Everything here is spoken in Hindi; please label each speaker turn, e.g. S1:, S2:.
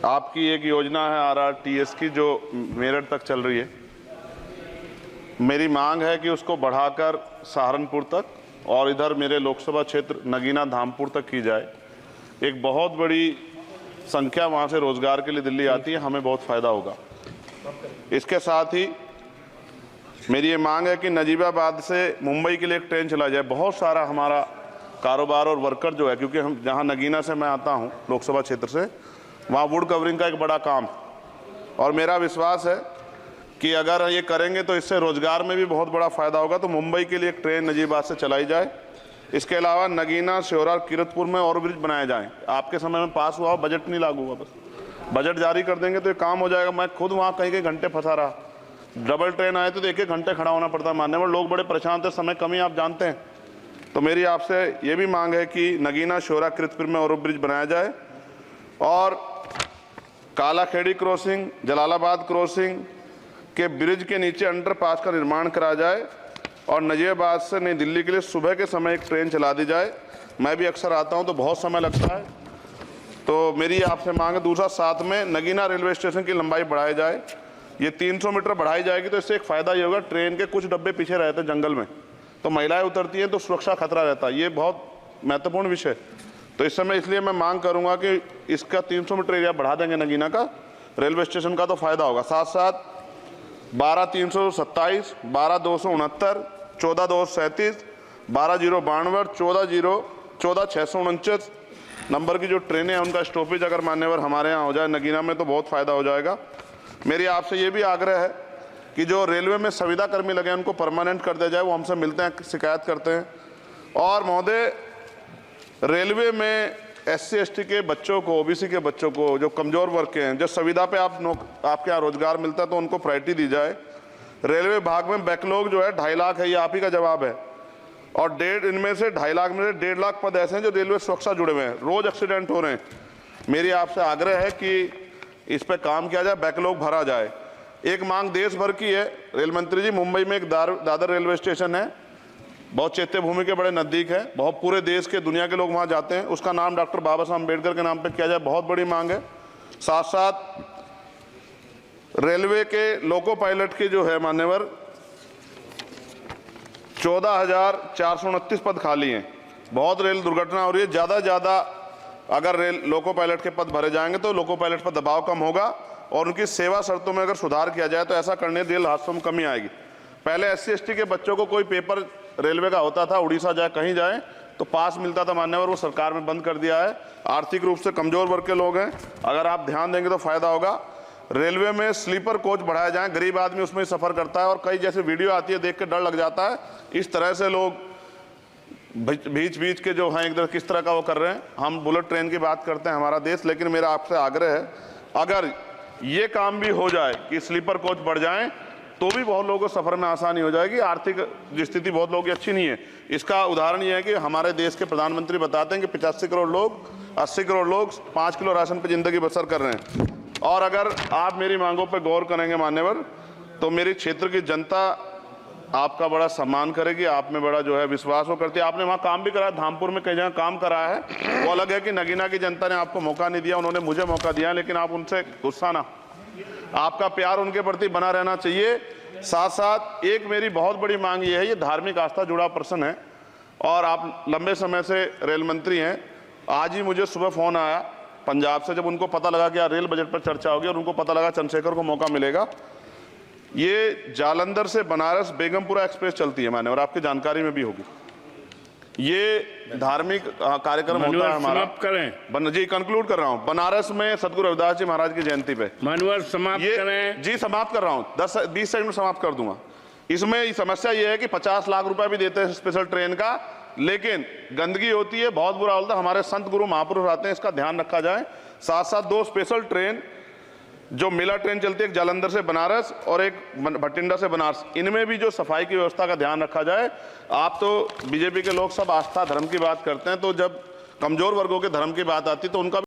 S1: आपकी एक योजना है RRTS की जो मेरठ तक चल रही है। मेरी मांग है कि उसको बढ़ाकर सहारनपुर तक और इधर मेरे लोकसभा क्षेत्र नगीना धामपुर तक की जाए। एक बहुत बड़ी संख्या वहाँ से रोजगार के लिए दिल्ली आती है, हमें बहुत फायदा होगा। इसके साथ ही मेरी ये मांग है कि नजीबाबाद से मुंबई के लिए एक ट्रेन चला जाए। बहुत सारा हमारा कारोबार और वर्कर जो है, क्योंकि हम जहाँ नगीना से मैं आता हूँ लोकसभा क्षेत्र से, वहाँ वुड कवरिंग का एक बड़ा काम, और मेरा विश्वास है कि अगर ये करेंगे तो इससे रोजगार में भी बहुत बड़ा फायदा होगा। तो मुंबई के लिए एक ट्रेन नजीबाबाद से चलाई जाए। इसके अलावा नगीना, श्योरा, किरतपुर में और ब्रिज बनाए जाएं। आपके समय में पास हुआ, बजट नहीं लागू हुआ, बस बजट जारी कर देंगे तो ये काम हो जाएगा। मैं खुद वहाँ कई घंटे फंसा रहा, डबल ट्रेन आए तो 1-1 घंटे खड़ा होना पड़ता। मानने में लोग बड़े परेशान थे, समय कमी आप जानते हैं। तो मेरी आपसे ये भी मांग है कि नगीना, श्योरा, किरतपुर में और ब्रिज बनाया जाए और कालाखेड़ी क्रॉसिंग, जलालाबाद क्रॉसिंग के ब्रिज के नीचे अंडरपास का निर्माण करा जाए और नजीबाबाद से नई दिल्ली के लिए सुबह के समय एक ट्रेन चला दी जाए। मैं भी अक्सर आता हूं तो बहुत समय लगता है, तो मेरी आपसे मांग है। दूसरा, साथ में नगीना रेलवे स्टेशन की लंबाई बढ़ाई जाए। ये 300 मीटर बढ़ाई जाएगी तो इससे एक फ़ायदा ये होगा, ट्रेन के कुछ डब्बे पीछे रहते हैं जंगल में, तो महिलाएं उतरती हैं तो सुरक्षा खतरा रहता है। ये बहुत महत्वपूर्ण विषय। तो इस समय इसलिए मैं मांग करूंगा कि इसका 300 मीटर एरिया बढ़ा देंगे नगीना का रेलवे स्टेशन का, तो फायदा होगा। साथ साथ 12-327, 12-269, 14-237, 12-092, 14-649 नंबर की जो ट्रेनें हैं उनका स्टॉपेज अगर मान्यवर हमारे यहाँ हो जाए नगीना में तो बहुत फ़ायदा हो जाएगा। मेरी आपसे ये भी आग्रह है कि जो रेलवे में संविदा कर्मी लगे हैं उनको परमानेंट कर दिया जाए। वो हमसे मिलते हैं, शिकायत करते हैं। और महोदय, रेलवे में SC/ST के बच्चों को, OBC के बच्चों को, जो कमज़ोर वर्ग के हैं, जो संविदा पे आपके यहाँ रोजगार मिलता है तो उनको प्रायोरिटी दी जाए। रेलवे विभाग में बैकलॉग जो है 2.5 लाख है, ये आप ही का जवाब है। और इनमें से 2.5 लाख में से 1.5 लाख पद ऐसे हैं जो रेलवे सुरक्षा जुड़े हुए हैं, रोज एक्सीडेंट हो रहे हैं। मेरी आपसे आग्रह है कि इस पर काम किया जाए, बैकलॉग भरा जाए। एक मांग देश भर की है रेल मंत्री जी, मुंबई में एक दादर रेलवे स्टेशन है, बहुत चैत्य भूमि के बड़े नज़दीक है, बहुत पूरे देश के, दुनिया के लोग वहाँ जाते हैं। उसका नाम डॉक्टर बाबा साहब अम्बेडकर के नाम पे किया जाए, बहुत बड़ी मांग है। साथ साथ रेलवे के लोको पायलट के जो है मान्यवर 14,429 पद खाली हैं। बहुत रेल दुर्घटना हो रही है, ज़्यादा से ज़्यादा अगर लोको पायलट के पद भरे जाएंगे तो लोको पायलट पर दबाव कम होगा और उनकी सेवा शर्तों में अगर सुधार किया जाए तो ऐसा करने रेल हादसों में कमी आएगी। पहले SC/ST के बच्चों को कोई पेपर रेलवे का होता था, उड़ीसा जाए कहीं जाए तो पास मिलता था मान्यवर, वो सरकार में बंद कर दिया है। आर्थिक रूप से कमजोर वर्ग के लोग हैं, अगर आप ध्यान देंगे तो फायदा होगा। रेलवे में स्लीपर कोच बढ़ाया जाए, गरीब आदमी उसमें सफर करता है और कई जैसे वीडियो आती है देख के डर लग जाता है। इस तरह से लोग बीच के जो हैं इधर किस तरह का वो कर रहे हैं। हम बुलेट ट्रेन की बात करते हैं हमारा देश, लेकिन मेरा आपसे आग्रह है अगर ये काम भी हो जाए कि स्लीपर कोच बढ़ जाएं तो भी बहुत लोगों को सफर में आसानी हो जाएगी। आर्थिक स्थिति बहुत लोगों की अच्छी नहीं है। इसका उदाहरण ये है कि हमारे देश के प्रधानमंत्री बताते हैं कि 85 करोड़ लोग, 80 करोड़ लोग 5 किलो राशन पर जिंदगी बसर कर रहे हैं। और अगर आप मेरी मांगों पर गौर करेंगे मान्यवर, तो मेरी क्षेत्र की जनता आपका बड़ा सम्मान करेगी, आप में बड़ा जो है विश्वास वो करती है। आपने वहाँ काम भी करा है, धामपुर में कई जगह काम करा है, वो अलग है कि नगीना की जनता ने आपको मौका नहीं दिया, उन्होंने मुझे मौका दिया, लेकिन आप उनसे गुस्सा ना, आपका प्यार उनके प्रति बना रहना चाहिए। साथ साथ एक मेरी बहुत बड़ी मांग ये है, ये धार्मिक आस्था जुड़ा प्रश्न है और आप लंबे समय से रेल मंत्री हैं। आज ही मुझे सुबह फ़ोन आया पंजाब से, जब उनको पता लगा कि रेल बजट पर चर्चा होगी और उनको पता लगा चंद्रशेखर को मौका मिलेगा। ये जालंधर से बनारस बेगमपुरा एक्सप्रेस चलती है माने, और आपकी जानकारी में भी होगी। ये धार्मिक कार्यक्रम होता है हमारा। करें जी, कंक्लूड कर रहा हूँ। बनारस में सदगुरु रविदास जी महाराज की जयंती पे
S2: मानवर समाप्त करें
S1: जी। समाप्त कर रहा हूँ, 10-20 सेकंड में समाप्त कर दूंगा। इसमें समस्या ये है कि 50 लाख रुपए भी देते हैं स्पेशल ट्रेन का, लेकिन गंदगी होती है, बहुत बुरा होता है। हमारे संत गुरु महापुरुष आते हैं, इसका ध्यान रखा जाए। साथ साथ 2 स्पेशल ट्रेन जो मिला ट्रेन चलती है, एक जालंधर से बनारस और एक भटिंडा से बनारस, इनमें भी जो सफाई की व्यवस्था का ध्यान रखा जाए। आप तो बीजेपी के लोग सब आस्था धर्म की बात करते हैं, तो जब कमजोर वर्गों के धर्म की बात आती है तो उनका